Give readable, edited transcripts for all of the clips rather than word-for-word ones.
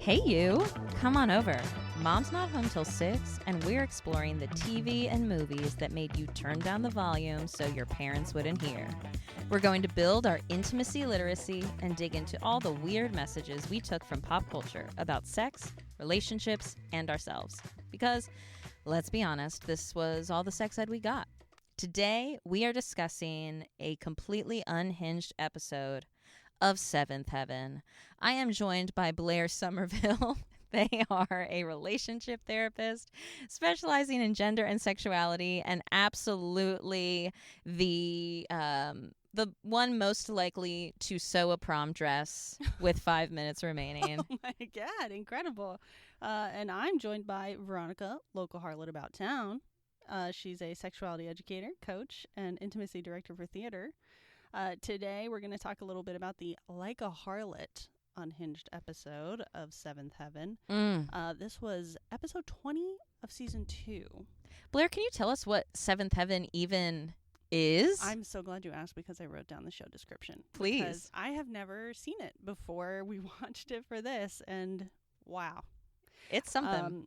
Hey you, come on over. Mom's not home till 6, and we're exploring the TV and movies that made you turn down the volume so your parents wouldn't hear. We're going to build our intimacy literacy and dig into all the weird messages we took from pop culture about sex, relationships, and ourselves. Because, let's be honest, this was all the sex ed we got. Today, we are discussing a completely unhinged episode of Seventh Heaven. I am joined by Blair Somerville. They are a relationship therapist specializing in gender and sexuality, and absolutely the one most likely to sew a prom dress with 5 minutes remaining. Oh my God, incredible. And I'm joined by Veronica, local Harlot about town. She's a sexuality educator, coach, and intimacy director for theater. Today, we're going to talk a little bit about the Like a Harlot unhinged episode of Seventh Heaven. This was episode 20 of season 2. Blair, can you tell us what Seventh Heaven even is? I'm so glad you asked because I wrote down the show description. Please. Because I have never seen it before we watched it for this, and wow. It's something.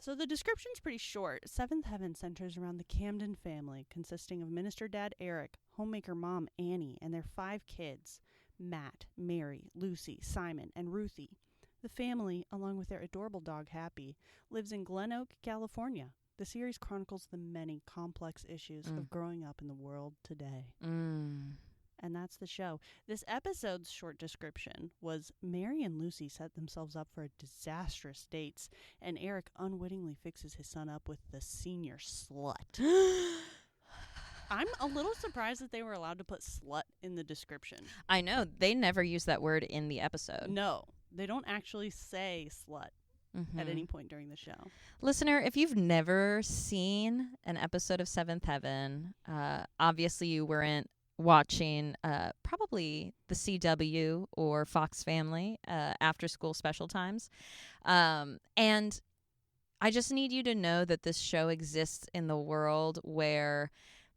So the description's pretty short. Seventh Heaven centers around the Camden family, consisting of minister dad Eric, homemaker mom Annie, and their 5 kids, Matt, Mary, Lucy, Simon, and Ruthie. The family, along with their adorable dog Happy, lives in Glen Oak, California. The series chronicles the many complex issues of growing up in the world today. And that's the show. This episode's short description was Mary and Lucy set themselves up for disastrous dates, and Eric unwittingly fixes his son up with the senior slut. I'm a little surprised that they were allowed to put slut in the description. I know. They never use that word in the episode. No, they don't actually say slut at any point during the show. Listener, if you've never seen an episode of Seventh Heaven, obviously you weren't watching probably the CW or Fox Family after school special times. And I just need you to know that this show exists in the world where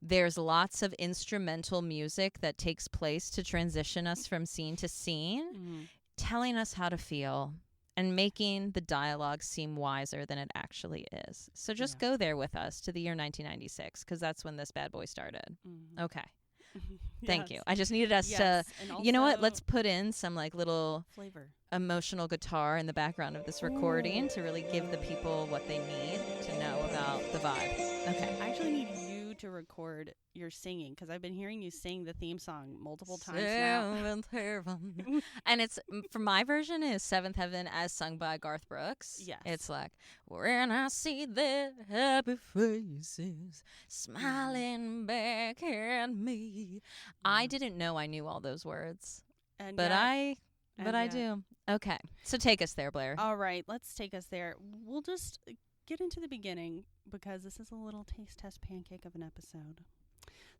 there's lots of instrumental music that takes place to transition us from scene to scene, telling us how to feel and making the dialogue seem wiser than it actually is. So just go there with us to the year 1996, because that's when this bad boy started. Okay. Thank you. I just needed us to, you know what? Let's put in some like little flavor, emotional guitar in the background of this recording to really give the people what they need to know about the vibe. Okay. I actually need you to record your singing, because I've been hearing you sing the theme song multiple times now. Seventh Heaven. And it's, for my version, is Seventh Heaven as sung by Garth Brooks. Yes. It's like, when I see their happy faces smiling back at me. I didn't know I knew all those words, but I do. Okay, so take us there, Blair. All right, let's take us there. We'll just get into the beginning, because this is a little taste test pancake of an episode.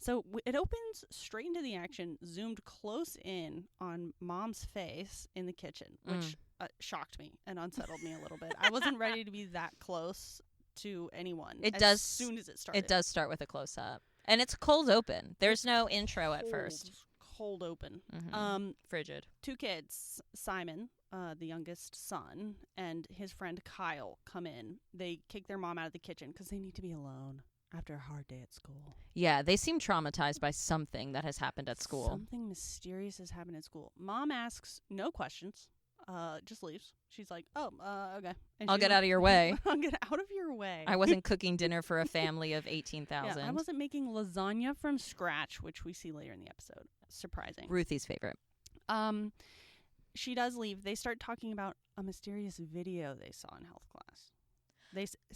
So it opens straight into the action, zoomed close in on Mom's face in the kitchen, which shocked me and unsettled me a little bit. I wasn't ready to be that close to anyone as soon as it started. It does start with a close-up. And it's cold open. There's no intro at first. Cold open. Frigid. 2 kids, Simon, the youngest son, and his friend Kyle come in. They kick their mom out of the kitchen because they need to be alone after a hard day at school. Yeah, they seem traumatized by something that has happened at school. Something mysterious has happened at school. Mom asks no questions, just leaves. She's like, oh, okay. And I'll get out of your way. I'll get out of your way. I wasn't cooking dinner for a family of 18,000. Yeah, I wasn't making lasagna from scratch, which we see later in the episode. Surprising. Ruthie's favorite. She does leave. They start talking about a mysterious video they saw in health class.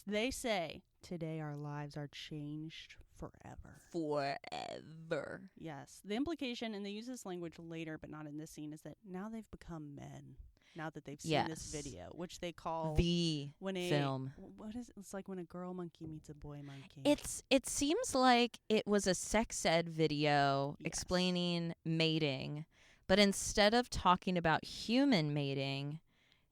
They say, today our lives are changed forever. Forever. Yes. The implication, and they use this language later, but not in this scene, is that now they've become men. Now that they've seen this video, which they call the film. What is it? It's like when a girl monkey meets a boy monkey. It seems like it was a sex ed video explaining mating, but instead of talking about human mating,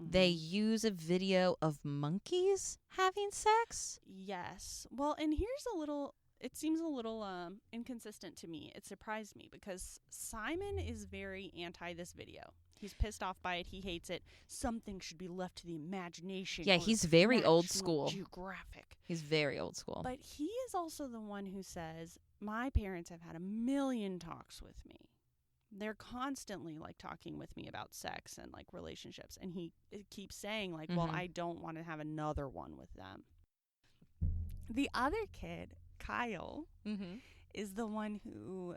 they use a video of monkeys having sex. Yes. Well, and here's a little it seems a little inconsistent to me. It surprised me because Simon is very anti this video. He's pissed off by it. He hates it. Something should be left to the imagination. Yeah, he's very old school. Geographic. He's very old school. But he is also the one who says, my parents have had a million talks with me. They're constantly like talking with me about sex and like relationships. And he keeps saying like, well, I don't want to have another one with them. The other kid, Kyle, is the one who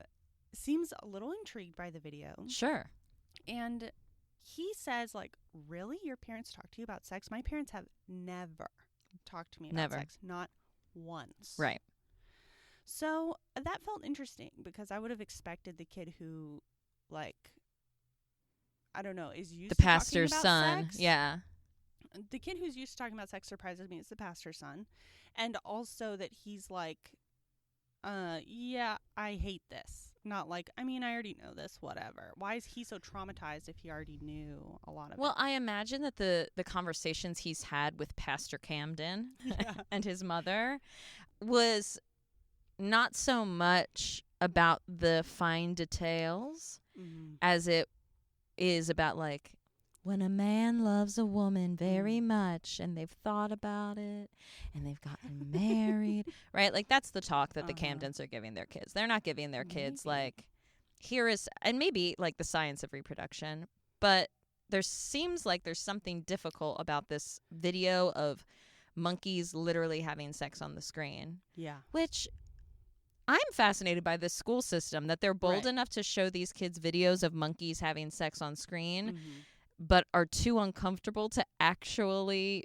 seems a little intrigued by the video. Sure. And he says like, really? Your parents talk to you about sex? My parents have never talked to me about sex. Not once. Right. So that felt interesting because I would have expected the kid who, like, I don't know, is used the to pastor's talking about son. sex. Yeah. The kid who's used to talking about sex surprises me. It's the pastor's son. And also that he's like, yeah, I hate this. Not like, I mean, I already know this, whatever. Why is he so traumatized if he already knew a lot of it? Well, I imagine that the conversations he's had with Pastor Camden and his mother was not so much about the fine details as it is about like when a man loves a woman very much and they've thought about it and they've gotten married, right? Like that's the talk that the Camdens are giving their kids. They're not giving their kids like, here is, and maybe like the science of reproduction, but there seems like there's something difficult about this video of monkeys literally having sex on the screen. Yeah. Which I'm fascinated by this school system that they're bold enough to show these kids videos of monkeys having sex on screen, but are too uncomfortable to actually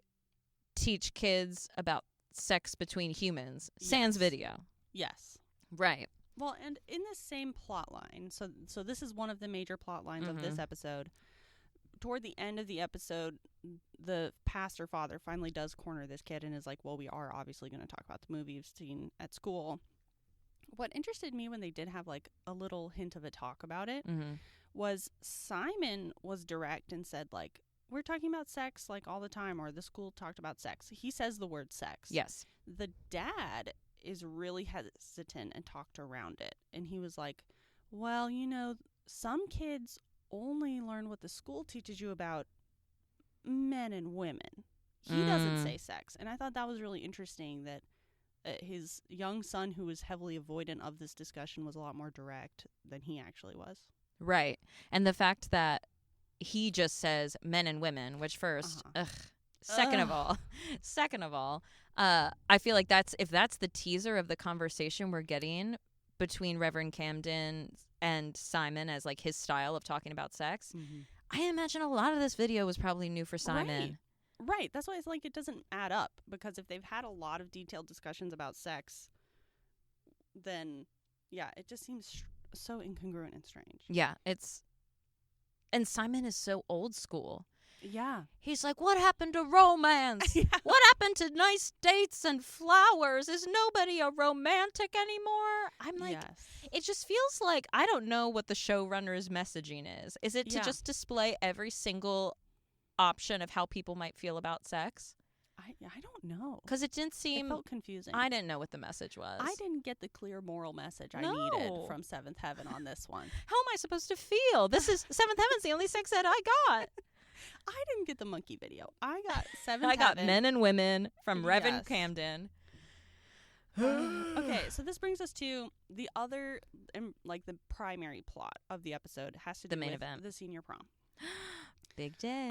teach kids about sex between humans. Sans video. Yes. Right. Well, and in the same plot line, so this is one of the major plot lines of this episode. Toward the end of the episode, the pastor father finally does corner this kid and is like, well, we are obviously going to talk about the movie you've seen at school. What interested me when they did have like a little hint of a talk about it was Simon was direct and said like, we're talking about sex like all the time, or the school talked about sex. He says the word sex. Yes. The dad is really hesitant and talked around it. And he was like, well, you know, some kids only learn what the school teaches you about men and women. He doesn't say sex. And I thought that was really interesting that his young son, who was heavily avoidant of this discussion, was a lot more direct than he actually was. Right. And the fact that he just says men and women, which first, second of all, I feel like if that's the teaser of the conversation we're getting between Reverend Camden and Simon as like his style of talking about sex, I imagine a lot of this video was probably new for Simon. Right. That's why it's like it doesn't add up, because if they've had a lot of detailed discussions about sex, then yeah, it just seems so incongruent and strange. Yeah, and Simon is so old school. Yeah. He's like, what happened to romance? Yeah. What happened to nice dates and flowers? Is nobody a romantic anymore? I'm like, It just feels like, I don't know what the showrunner's messaging is. Is it to just display every single option of how people might feel about sex? I don't know. Because it didn't seem... It felt confusing. I didn't know what the message was. I didn't get the clear moral message I needed from Seventh Heaven on this one. How am I supposed to feel? This is... Seventh Heaven's the only sex ed I got. I didn't get the monkey video. I got Seventh Heaven. I got Men and Women from Reverend Camden. Okay, so this brings us to the other, like the primary plot of the episode has to do with the senior prom. Big day.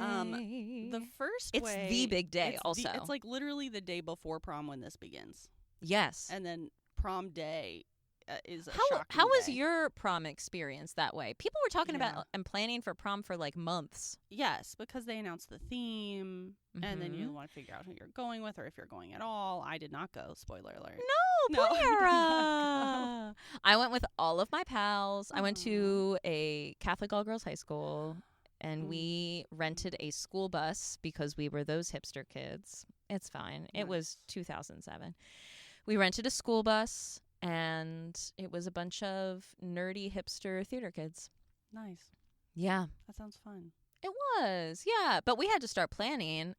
The first it's the big day also. It's like literally the day before prom when this begins. Yes. And then prom day is a shocking How was day. your prom experience that way? People were talking about and planning for prom for like months. Yes, because they announced the theme, and then you want to figure out who you're going with or if you're going at all. I did not go. Spoiler alert. No, Poyera. I went with all of my pals. I went to a Catholic all-girls high school, and we rented a school bus because we were those hipster kids. It's fine. It was 2007. We rented a school bus, and it was a bunch of nerdy hipster theater kids. Nice. Yeah. That sounds fun. It was, yeah. But we had to start planning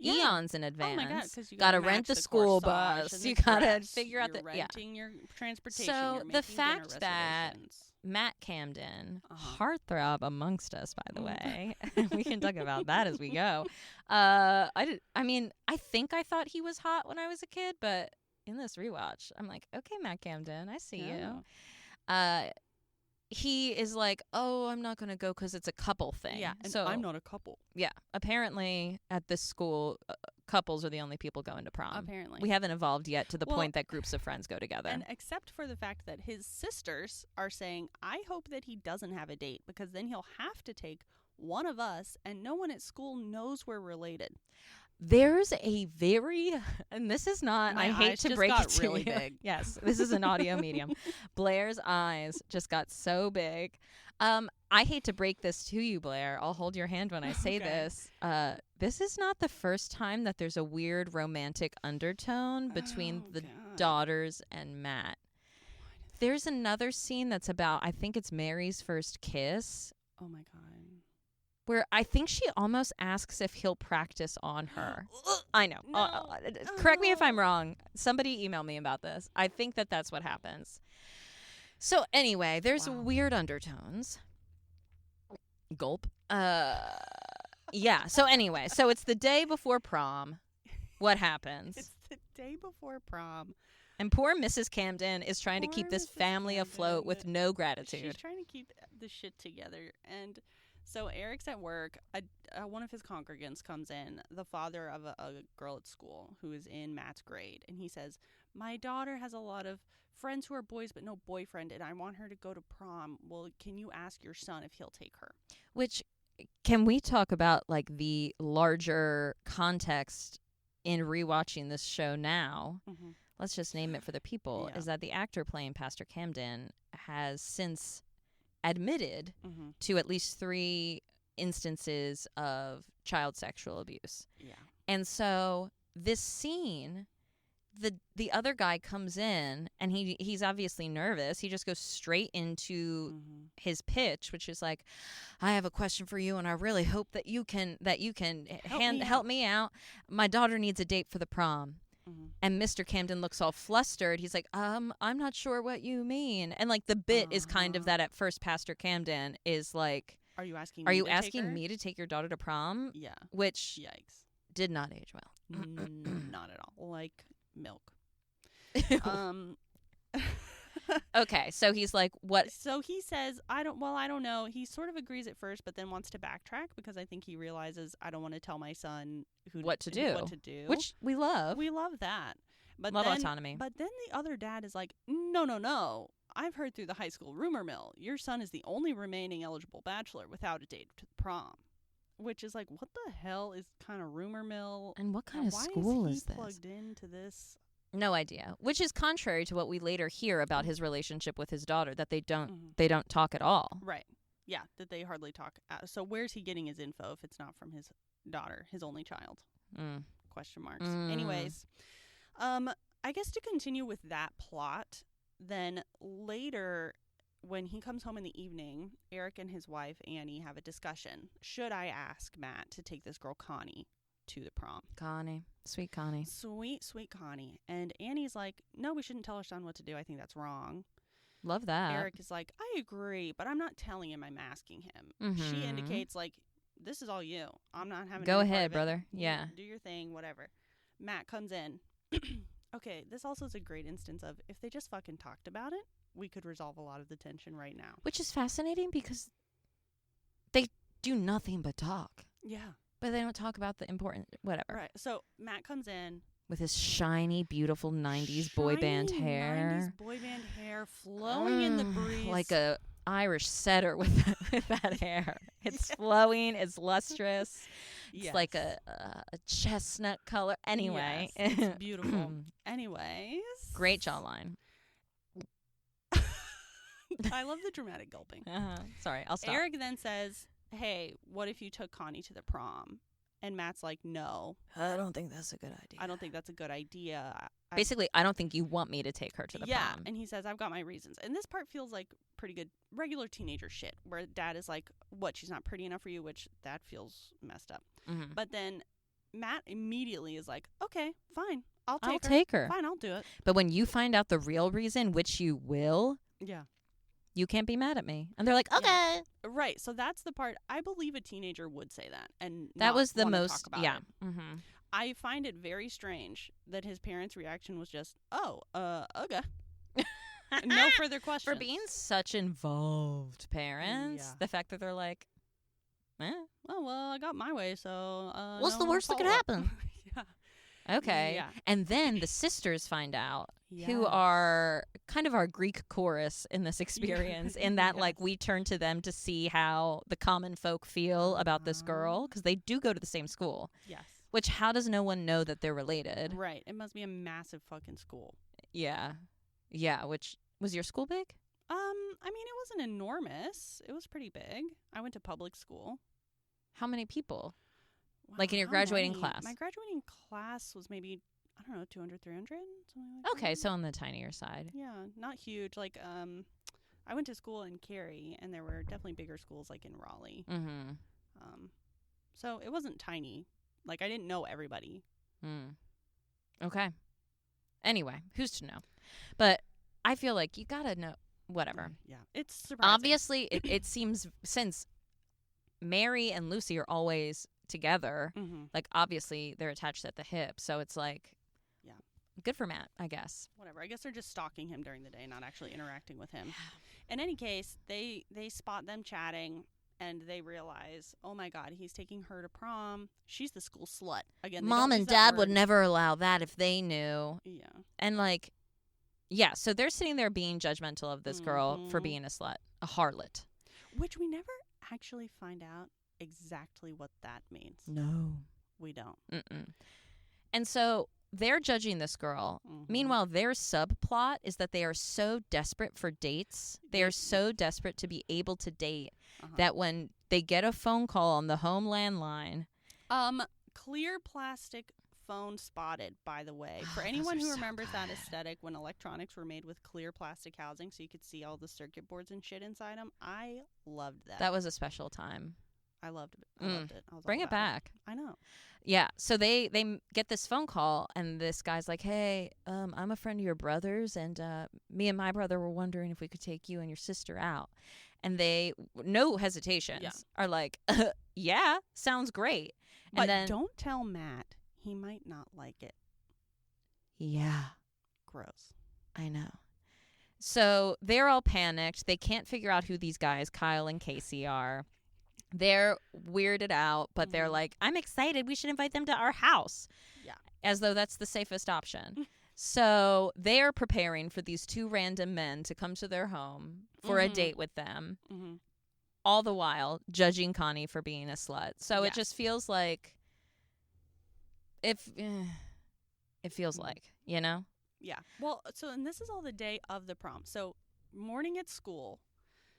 eons in advance. Oh my God, because you gotta rent the school bus. You gotta figure out you're renting your transportation. So you're the making fact dinner that reservations. Matt Camden, heartthrob amongst us, by the way. We can talk about that as we go. I think I thought he was hot when I was a kid, but in this rewatch, I'm like, okay, Matt Camden, I see you. He is like, oh, I'm not going to go because it's a couple thing. Yeah, and so I'm not a couple. Yeah, apparently at this school, couples are the only people going to prom. Apparently. We haven't evolved yet to the point that groups of friends go together. And except for the fact that his sisters are saying, I hope that he doesn't have a date because then he'll have to take one of us and no one at school knows we're related. There's a very, and this is not, I hate to break it to really you. Big. Yes, this is an audio medium. Blair's eyes just got so big. I hate to break this to you, Blair. I'll hold your hand when I say this. This is not the first time that there's a weird romantic undertone between the daughters and Matt. There's another scene that's about, I think it's Mary's first kiss. Oh my God. Where I think she almost asks if he'll practice on her. I know. No. Correct me if I'm wrong. Somebody email me about this. I think that that's what happens. So anyway, there's weird undertones. Gulp. Yeah. So anyway, so it's the day before prom. What happens? It's the day before prom. And poor Mrs. Camden is trying to keep this family afloat with no gratitude. She's trying to keep the shit together. And so Eric's at work. One of his congregants comes in, the father of a girl at school who is in Matt's grade. And he says, my daughter has a lot of friends who are boys but no boyfriend, and I want her to go to prom. Well, can you ask your son if he'll take her? Which, can we talk about like the larger context in rewatching this show now? Mm-hmm. Let's just name it for the people. Yeah. Is that the actor playing Pastor Camden has since admitted to at least 3 instances of child sexual abuse. Yeah. And so this scene, the other guy comes in and he's obviously nervous. He just goes straight into his pitch, which is like, I have a question for you and I really hope that you can help me out. My daughter needs a date for the prom. And Mr. Camden looks all flustered. He's like, I'm not sure what you mean. And like the bit is kind of that at first Pastor Camden is like, Are you asking me to take your daughter to prom? Yeah. Which yikes. Did not age well. Not at all. Like milk. Okay, so he's like, what? So he says, I don't know. He sort of agrees at first, but then wants to backtrack because I think he realizes I don't want to tell my son what to do. Which we love. We love that. But love autonomy. But then the other dad is like, no. I've heard through the high school rumor mill, your son is the only remaining eligible bachelor without a date to the prom. Which is like, what the hell is kind of rumor mill? And what kind of school is this? Why is he plugged into this? No idea. Which is contrary to what we later hear about his relationship with his daughter, that they don't talk at all. Right. Yeah, that they hardly talk. So where's he getting his info if it's not from his daughter, his only child? Question marks. Anyways, I guess to continue with that plot, then later when he comes home in the evening, Eric and his wife, Annie, have a discussion. Should I ask Matt to take this girl, Connie, to the prom? Connie. Sweet Connie. Sweet Connie. And Annie's like, no, we shouldn't tell our son what to do. I think that's wrong. Love that. Eric is like, I agree, but I'm not telling him, I'm asking him. She indicates like, this is all you. I'm not having Go ahead, brother. Yeah. Do your thing, whatever. Matt comes in. Okay, this also is a great instance of if they just fucking talked about it, we could resolve a lot of the tension right now. Which is fascinating because they do nothing but talk. Yeah. But they don't talk about the important whatever. Right. So Matt comes in with his shiny, beautiful 90s boy band hair. 90s boy band hair flowing in the breeze. Like a Irish setter with that hair. It's flowing. It's lustrous. It's like a chestnut color. Anyway. Yes, it's beautiful. Anyways. Great jawline. I love the dramatic gulping. Sorry, I'll stop. Eric then says, hey, what if you took Connie to the prom? And Matt's like, no. I don't think that's a good idea. I don't think that's a good idea. Basically, I don't think you want me to take her to the prom. Yeah, and he says, I've got my reasons. And this part feels like pretty good regular teenager shit, where dad is like, what, she's not pretty enough for you? Which that feels messed up. But then Matt immediately is like, okay, fine, I'll take her. Take her. Fine, I'll do it. But when you find out the real reason, which you will, yeah, You can't be mad at me. And they're like, Yeah. okay. Right. So that's the part. I believe a teenager would say that. And That not was the wanna most, talk about yeah. it. Mm-hmm. I find it very strange that his parents' reaction was just, oh, okay. No further questions. For being such involved parents, Yeah. the fact that they're like, Oh, well, I got my way, so. what's the no worst that could follow-up. happen? Yeah. Okay. Yeah. And then the sisters find out, who Yes. are kind of our Greek chorus in this experience, in that, like, Yes. we turn to them to see how the common folk feel about this girl, because they do go to the same school. Yes. Which, how does no one know that they're related? Right. It must be a massive fucking school. Yeah. Yeah, which, was your school big? I mean, it wasn't enormous. It was pretty big. I went to public school. How many people? Wow, Like in your how graduating many? class? My graduating class was maybe, I don't know, 200, 300, something like that. Okay, so on the tinier side. Yeah, not huge. Like, I went to school in Cary, and there were definitely bigger schools, like, in Raleigh. Mm-hmm. So it wasn't tiny. Like, I didn't know everybody. Okay. Anyway, who's to know? But I feel like you gotta know. Whatever. Yeah, it's surprising. Obviously, it seems, since Mary and Lucy are always together, Mm-hmm. like, obviously they're attached at the hip. So it's like, Yeah. good for Matt, I guess. Whatever. I guess they're just stalking him during the day, not actually interacting with him. In any case, they spot them chatting, and they realize, oh my God, he's taking her to prom. She's the school slut. Again, they Mom don't and use that Dad would word. never allow that if they knew. Yeah. And, like, yeah, so they're sitting there being judgmental of this girl for Mhm. being a slut, a harlot. Which we never actually find out exactly what that means. No. We don't. Mm-mm. And so they're judging this girl. Mhm. Meanwhile, their subplot is that they are so desperate for dates. They are so desperate to be able to date Uh-huh. that when they get a phone call on the home landline, Clear plastic phone spotted, by the way. For those anyone are who so remembers that good. aesthetic when electronics were made with clear plastic housing so you could see all the circuit boards and shit inside them, I loved that. that was a special time. I loved it. I loved it. I was Bring all it about back. I know. Yeah, so they get this phone call, and this guy's like, hey, I'm a friend of your brother's, and me and my brother were wondering if we could take you and your sister out. And they, no hesitations, are like, yeah, sounds great. But And then, don't tell Matt. He might not like it. yeah, Gross. I know. So they're all panicked. They can't figure out who these guys, Kyle and Casey, are. They're weirded out, but they're Mhm. like, I'm excited. We should invite them to our house. Yeah. As though that's the safest option. So they're preparing for these two random men to come to their home for a Mhm. date with them, Mm-hmm. all the while judging Connie for being a slut. So Yeah. it just feels like, it feels Mhm. like, you know? Yeah. Well, and this is all the day of the prom. So morning at school,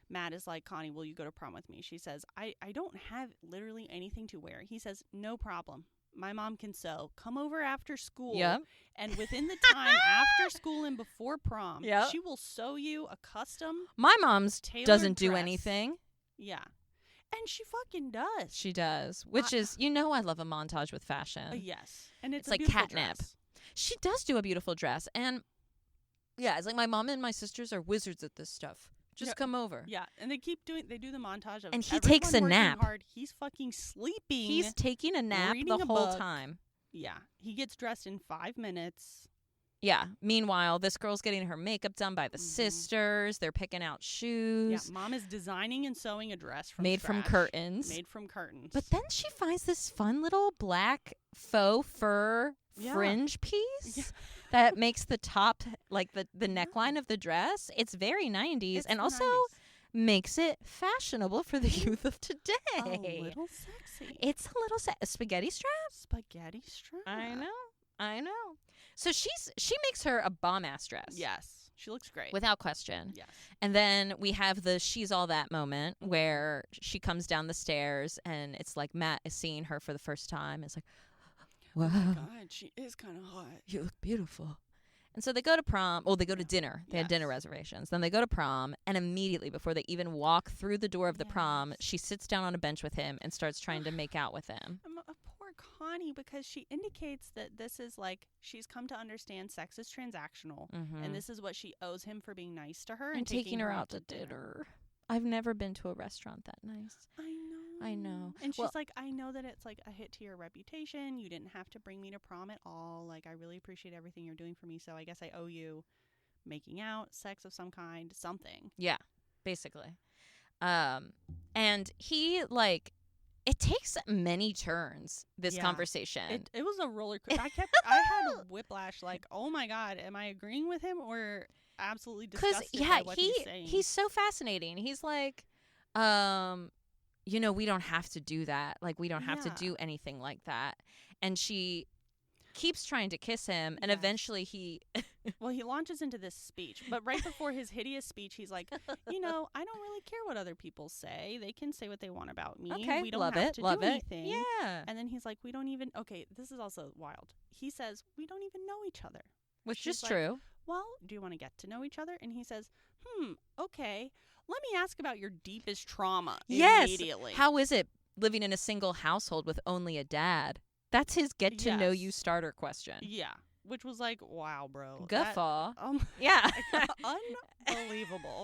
Matt is like, Connie, will you go to prom with me? She says, I don't have literally anything to wear. He says, no problem. My mom can sew. Come over after school. Yep. And within the time after school and before prom, Yep. she will sew you a custom My mom's tailored doesn't do dress. anything. Yeah. And she fucking does. She does, which is, I love a montage with fashion. Yes. And it's It's a like beautiful catnip. dress. She does do a beautiful dress. And yeah, it's like my mom and my sisters are wizards at this stuff. Just Yeah. come over. Yeah, and they do the montage of And he everyone takes a working nap. hard. He's fucking sleeping. He's taking a nap reading the a whole book. time. Yeah, he gets dressed in 5 minutes. Yeah. Meanwhile, this girl's getting her makeup done by the Mhm. sisters. They're picking out Yeah, shoes mom is designing and sewing a dress from made from scratch. curtains. Made from curtains. But then she finds this fun little black faux fur Yeah. fringe piece Yeah. that makes the top, like the neckline of the dress. It's very 90s It's and the also 90s. makes it fashionable for the youth of a today. little sexy. It's a little a spaghetti strap. Spaghetti strap. I know. So she makes her a bomb ass dress. Yes, she looks great. Without question. Yes. And then we have the she's all that moment where she comes down the stairs and it's like Matt is seeing her for the first time. It's like, wow, Oh my God, she is kind of hot. you look beautiful. And so they go to prom. Well, they go to dinner. They had dinner Yes. reservations. Then they go to prom. And immediately before they even walk through the door of the prom, Yes. she sits down on a bench with him and starts trying to make out with him. A poor Connie because she indicates that this is like she's come to understand sex is transactional, and this is what she owes him for being nice to her and taking her out to dinner. I've never been to a restaurant that nice. I know. And she's like, I know that it's like a hit to your reputation. You didn't have to bring me to prom at all. Like, I really appreciate everything you're doing for me. So I guess I owe you making out, sex of some kind, something. Yeah, basically. And he, like, it takes many turns, this conversation. It was a roller coaster. I had whiplash, like, oh my God, am I agreeing with him or absolutely disgusted by what he's saying? He's so fascinating. He's like, you know, we don't have to do that. Like, we don't have to do anything like that. And she keeps trying to kiss him, and eventually he... Well, he launches into this speech, but right before his hideous speech, he's like, you know, I don't really care what other people say. They can say what they want about me. Okay, we don't have to do anything. Yeah. And then he's like, we don't even... Okay, this is also wild. He says, we don't even know each other. Which is true. Well, do you want to get to know each other? And he says, okay. Let me ask about your deepest trauma immediately. How is it living in a single household with only a dad? That's his get to know you starter question. Yeah. Which was like, wow, bro. Guffaw. Yeah. Unbelievable.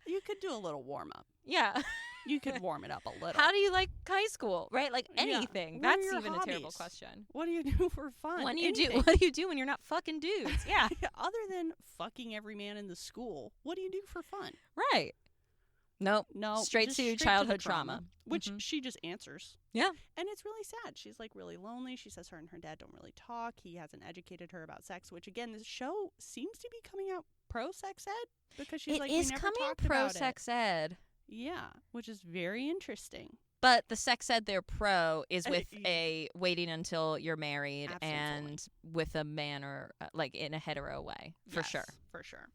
You could do a little warm up. Yeah. You could warm it up a little. How do you like high school? Right? Like anything. Yeah. That's even hobbies? A terrible question. What do you do for fun? What do you do when you're not fucking dudes? Yeah. Other than fucking every man in the school, what do you do for fun? Right. Nope. No. Straight to childhood trauma. Which she just answers. Yeah. And it's really sad. She's like really lonely. She says her and her dad don't really talk. He hasn't educated her about sex, which again, this show seems to be coming out pro-sex ed because she's like, we never talked about it. It is coming pro-sex ed. Yeah, which is very interesting. But the sex ed they're pro is with a waiting until you're married and with a man or like in a hetero way, for sure. For sure.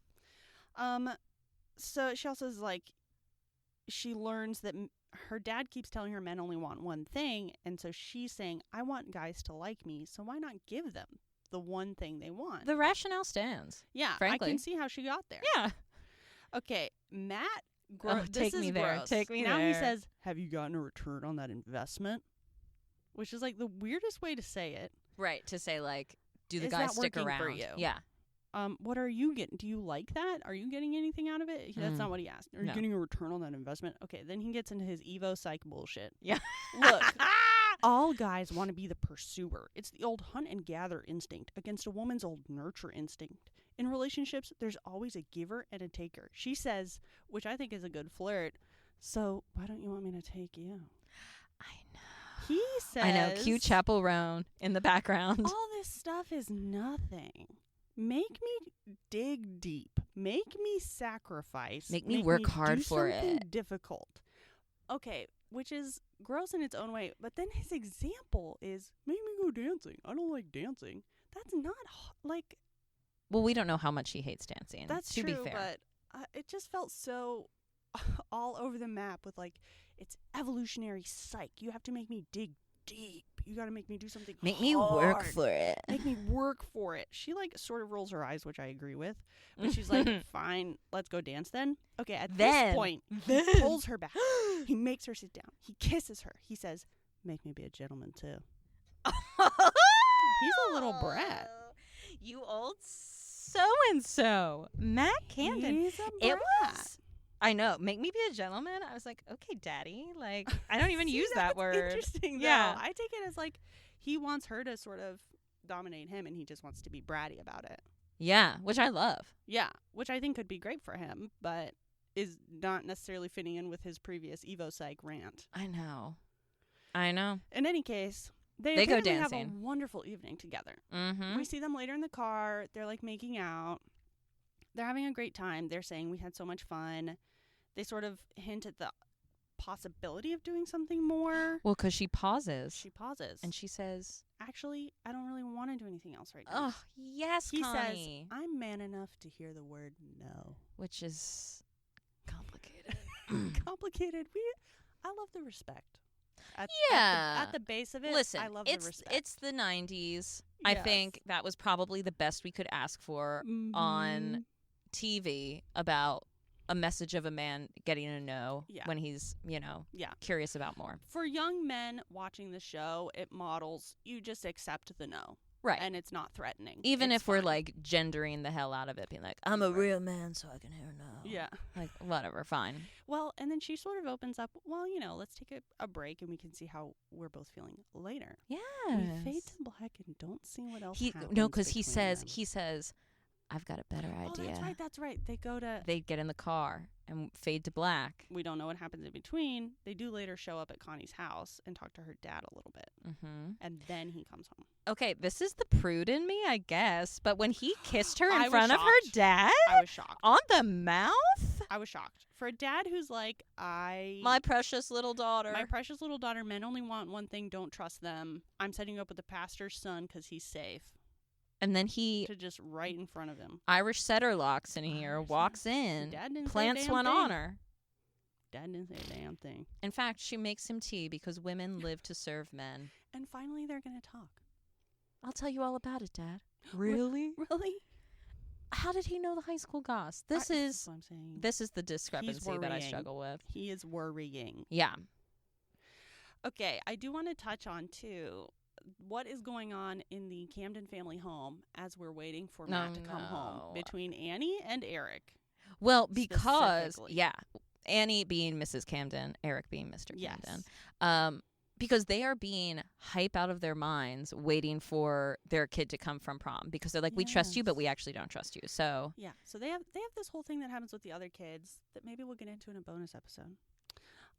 So she also is like, she learns that her dad keeps telling her men only want one thing. And so she's saying, I want guys to like me. So why not give them the one thing they want? The rationale stands. Yeah. Frankly. I can see how she got there. Yeah. Okay. Matt. Take me there. Take me there. Now he says, have you gotten a return on that investment? Which is like the weirdest way to say it. Right. To say like, do the guys stick around? For you? Yeah. What are you getting? Do you like that? Are you getting anything out of it? That's not what he asked. Are you getting a return on that investment? Okay, then he gets into his Evo psych bullshit. Yeah. Look, all guys want to be the pursuer. It's the old hunt and gather instinct against a woman's old nurture instinct. In relationships, there's always a giver and a taker. She says, which I think is a good flirt, so why don't you want me to take you? I know. He says... I know, cute Chapel Roan in the background. All this stuff is nothing. Make me dig deep. Make me sacrifice. Make me work hard for it. Do something difficult. Okay, which is gross in its own way. But then his example is, make me go dancing. I don't like dancing. That's not like... Well, we don't know how much he hates dancing. That's to true, be fair. but it just felt so all over the map with like, it's evolutionary psych. You have to make me dig deep. You got to make me do something Make me work for it. Make me work for it. She like sort of rolls her eyes, which I agree with. But she's like, fine, let's go dance then. Okay, at this point, he pulls her back. He makes her sit down. He kisses her. He says, make me be a gentleman too. He's a little brat. You old so-and-so. Matt Camden. He's a brat. It was... I know. Make me be a gentleman. I was like, okay, daddy. Like, I don't even use that word. Interesting, though. Yeah. I take it as like he wants her to sort of dominate him and he just wants to be bratty about it. Yeah, which I love. Yeah, which I think could be great for him, but is not necessarily fitting in with his previous Evo Psych rant. I know. In any case, they go dancing. Have a wonderful evening together. Mm-hmm. We see them later in the car. They're like making out. They're having a great time. They're saying we had so much fun. They sort of hint at the possibility of doing something more. Well, because she pauses. And she says, actually, I don't really want to do anything else right now. Oh, yes, He Connie. says, I'm man enough to hear the word no. Which is complicated. Complicated. I love the respect. At the base of it, listen, I love the respect. It's the 90s. I think that was probably the best we could ask for on TV about a message of a man getting a no Yeah. when he's, Yeah. curious about more. For young men watching the show, it models you just accept the no. Right. And it's not threatening. Even It's if we're fine. like gendering the hell out of it, being like, I'm a real man, so I can hear no. Yeah. Like, whatever, fine. Well, and then she sort of opens up, well, let's take a break and we can see how we're both feeling later. Yeah. We fade to black and don't see what else happens. No, because he between says, I've got a better them. idea. Oh, that's right. They go to... They get in the car and fade to black. We don't know what happens in between. They do later show up at Connie's house and talk to her dad a little bit. Mm-hmm. And then he comes home. Okay, this is the prude in me, I guess. But when he kissed her I in was front of her shocked. dad I was shocked. on the mouth, I was shocked. For a dad who's like, my precious little daughter. My precious little daughter, men only want one thing, don't trust them. I'm setting you up with the pastor's son because he's safe. And then he, To just right in front of him. Irish setter locks in here, Irish walks in, Dad didn't plants say a damn one thing. on her. Dad didn't say a damn thing. In fact, she makes him tea because women live to serve men. And finally, they're going to talk. I'll tell you all about it, Dad. Really? Really? How did he know the high school goss? That's what I'm saying. This is the discrepancy that I worrying. struggle with. He is worrying. Yeah. Okay, I do want to touch on, too, what is going on in the Camden family home as we're waiting for Matt to come home between Annie and Eric. Well, because, Specifically. yeah, Annie being Mrs. Camden, Eric being Mr. Yes. Camden. Because they are being hype out of their minds waiting for their kid to come from prom. Because they're like, we trust you, but we actually don't trust you. So Yeah, so they have this whole thing that happens with the other kids that maybe we'll get into in a bonus episode.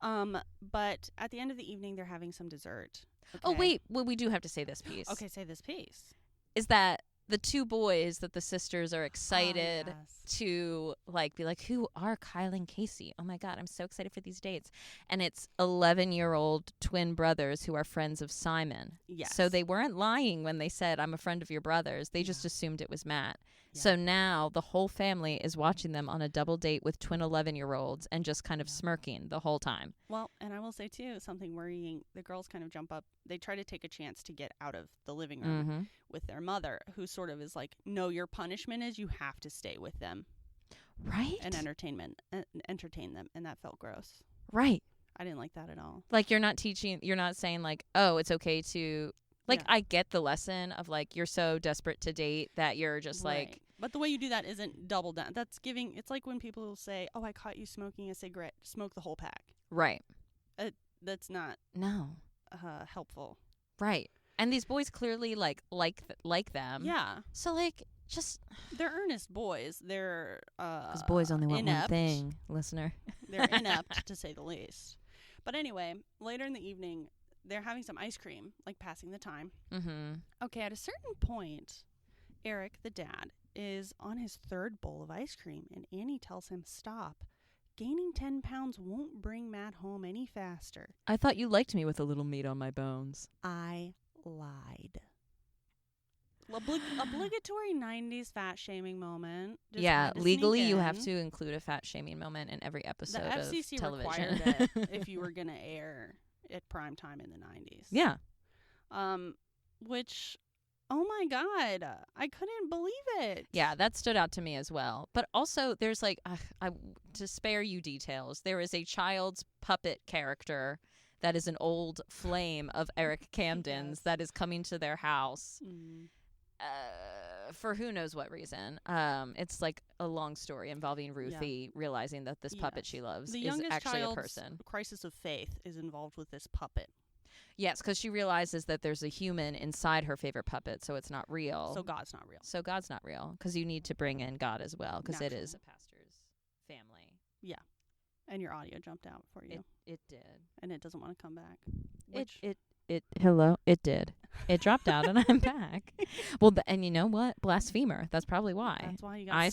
But at the end of the evening, they're having some dessert. Oh, okay? wait. Well, we do have to say this piece. Okay, say this piece. Is that the two boys that the sisters are excited yes. to be like, who are Kyle and Casey? Oh my God, I'm so excited for these dates. And it's 11-year-old twin brothers who are friends of Simon. Yes. So they weren't lying when they said, I'm a friend of your brothers. They just assumed it was Matt. Yeah. So now the whole family is watching them on a double date with twin 11-year-olds and just kind of smirking the whole time. Well, and I will say, too, something worrying. The girls kind of jump up. They try to take a chance to get out of the living room with their mother, who sort of is like, no, your punishment is you have to stay with them. Right? And entertain them. And that felt gross. Right. I didn't like that at all. Like, you're not saying, like, oh, it's okay to... Like, I get the lesson of, like, you're so desperate to date that you're just, like... But the way you do that isn't double down. That's giving... It's like when people say, oh, I caught you smoking a cigarette. Smoke the whole pack. Right. That's not... No. Helpful. Right. And these boys clearly, like them. Yeah. So, like, just... They're earnest boys. They're, Because boys only want inept. one thing, listener. They're inept, to say the least. But anyway, later in the evening... They're having some ice cream, like passing the time. Mm-hmm. Okay, at a certain point, Eric, the dad, is on his third bowl of ice cream, and Annie tells him, stop. Gaining 10 pounds won't bring Matt home any faster. I thought you liked me with a little meat on my bones. I lied. Obligatory 90s fat-shaming moment. Just Yeah, had to legally sneak you have in. to include a fat-shaming moment in every episode The FCC of television. required it if you were going to air at prime time in the 90s. Yeah. Which, oh my God, I couldn't believe it. Yeah, that stood out to me as well. But also, there's like, to spare you details, there is a child's puppet character that is an old flame of Eric Camden's that is coming to their house for who knows what reason. It's like a long story involving Ruthie realizing that this puppet she loves is actually a person. Crisis of faith is involved with this puppet. Yes, because she realizes that there's a human inside her favorite puppet, so it's not real. So God's not real. So God's not real, because you need to bring in God as well, because it is a pastor's family. Yeah. And your audio jumped out for you. It did. And it doesn't want to come back. Hello, it did. It dropped out and I'm back. Well, and you know what? Blasphemer. That's probably why. That's why you got I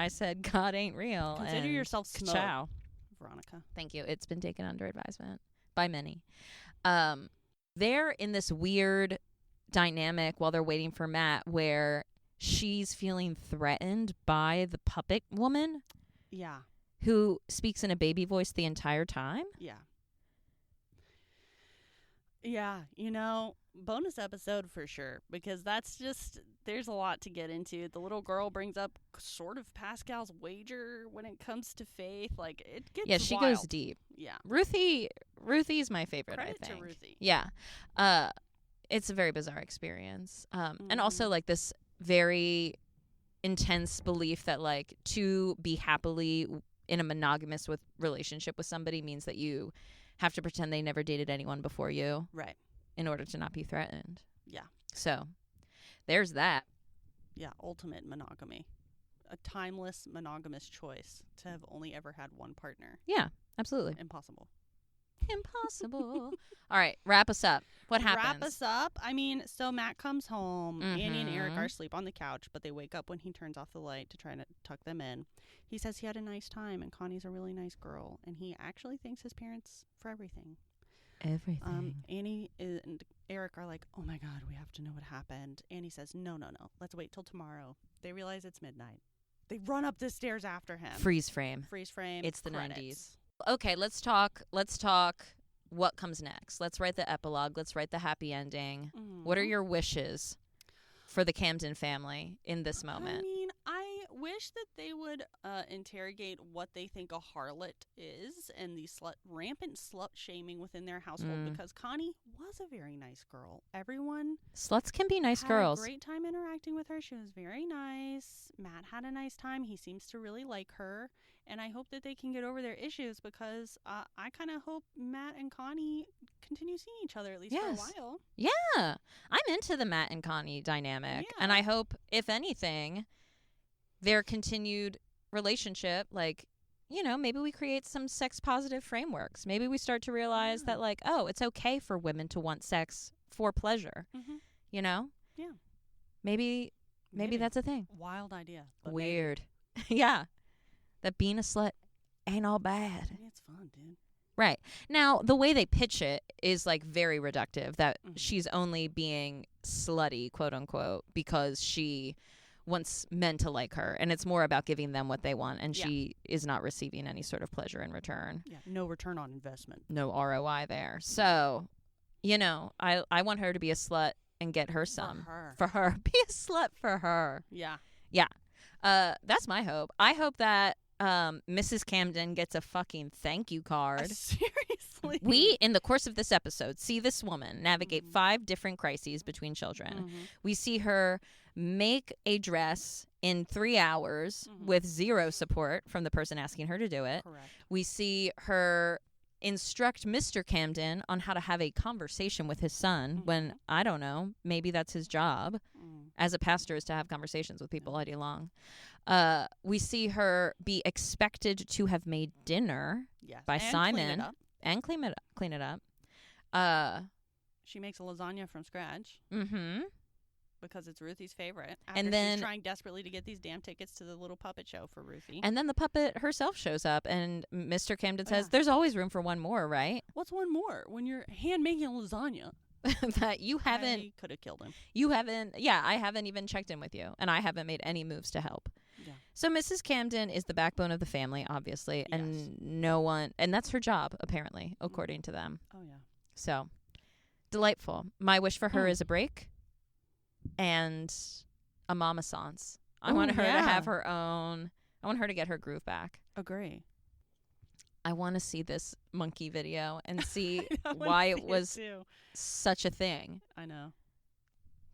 said God ain't real. Consider yourself smoked, ciao. Veronica. Thank you. It's been taken under advisement by many. They're in this weird dynamic while they're waiting for Matt where she's feeling threatened by the puppet woman. Yeah. Who speaks in a baby voice the entire time. Yeah. Yeah, bonus episode for sure, because there's a lot to get into. The little girl brings up sort of Pascal's wager when it comes to faith. Like, it gets Yeah, she wild. goes deep. Yeah. Ruthie's my favorite, Credit I think. to Ruthie. Yeah. It's a very bizarre experience. And also, like, this very intense belief that, like, to be happily in a monogamous relationship with somebody means that you have to pretend they never dated anyone before you. Right. In order to not be threatened. Yeah. So, there's that. Yeah, ultimate monogamy. A timeless monogamous choice to have only ever had one partner. Yeah, absolutely. Impossible. All right, wrap us up. What happens? Wrap us up. So Matt comes home. Annie and Eric are asleep on the couch, but they wake up when he turns off the light to try to tuck them in. He says he had a nice time, and Connie's a really nice girl, and he actually thanks his parents for everything. Annie and Eric are like, oh my God, we have to know what happened. Annie says, no, let's wait till tomorrow. They realize it's midnight. They run up the stairs after him. Freeze frame. It's the credits. 90s. Okay, let's talk what comes next. Let's write the epilogue. Let's write the happy ending. What are your wishes for the Camden family in this moment? I wish that they would interrogate what they think a harlot is and the rampant slut shaming within their household, because Connie was a very nice girl. Everyone Sluts can be nice had girls. a great time interacting with her. She was very nice. Matt had a nice time. He seems to really like her. And I hope that they can get over their issues, because I kind of hope Matt and Connie continue seeing each other at least for a while. Yeah. I'm into the Matt and Connie dynamic. Yeah. And I hope, if anything, their continued relationship, like, maybe we create some sex positive frameworks. Maybe we start to realize that, like, oh, it's okay for women to want sex for pleasure. Yeah. Maybe that's a thing. Wild idea. Weird. Yeah. That being a slut ain't all bad. It's fun, dude. Right. Now, the way they pitch it is, like, very reductive, that she's only being slutty, quote unquote, because she wants men to like her. And it's more about giving them what they want. And she is not receiving any sort of pleasure in return. Yeah. No return on investment. No ROI there. So, I want her to be a slut and get her some. For her. Be a slut for her. Yeah. Yeah. That's my hope. I hope that Mrs. Camden gets a fucking thank you card. Seriously. We, in the course of this episode, see this woman navigate 5 different crises between children. We see her make a dress in 3 hours with 0 support from the person asking her to do it. Correct. We see her instruct Mr. Camden on how to have a conversation with his son when, I don't know, maybe that's his job as a pastor, is to have conversations with people all day long. We see her be expected to have made dinner by Simon and clean it up. She makes a lasagna from scratch. Because it's Ruthie's favorite. And then she's trying desperately to get these damn tickets to the little puppet show for Ruthie. And then the puppet herself shows up, and Mr. Camden says, "There's always room for one more, right?" What's one more when you're hand making lasagna? That you haven't. I could have killed him. You haven't. Yeah, I haven't even checked in with you, and I haven't made any moves to help. Yeah. So Mrs. Camden is the backbone of the family, obviously, and no one, and that's her job, apparently, according to them. Oh yeah. So delightful. My wish for her is a break and a mama sans. I want her to have her own. I want her to get her groove back. Agree. I want to see this monkey video and see why it was such a thing. I know.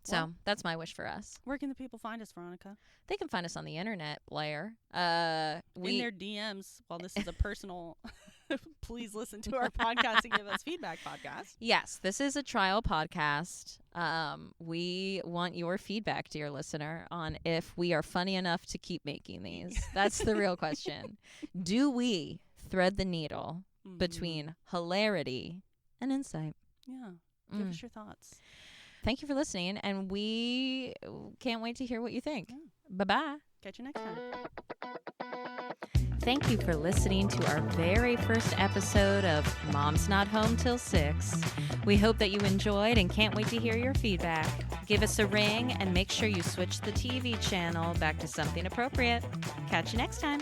So that's my wish for us. Where can the people find us, Veronica? They can find us on the internet, Blair. In their DMs. While this is a personal, please listen to our podcast and give us feedback podcast. Yes, this is a trial podcast. We want your feedback, dear listener, on if we are funny enough to keep making these. That's the real question. Do we thread the needle between hilarity and insight? Yeah. Give us your thoughts. Thank you for listening, and we can't wait to hear what you think. Yeah. Bye-bye. Catch you next time. Thank you for listening to our very first episode of Mom's Not Home Till 6. We hope that you enjoyed and can't wait to hear your feedback. Give us a ring and make sure you switch the TV channel back to something appropriate. Catch you next time.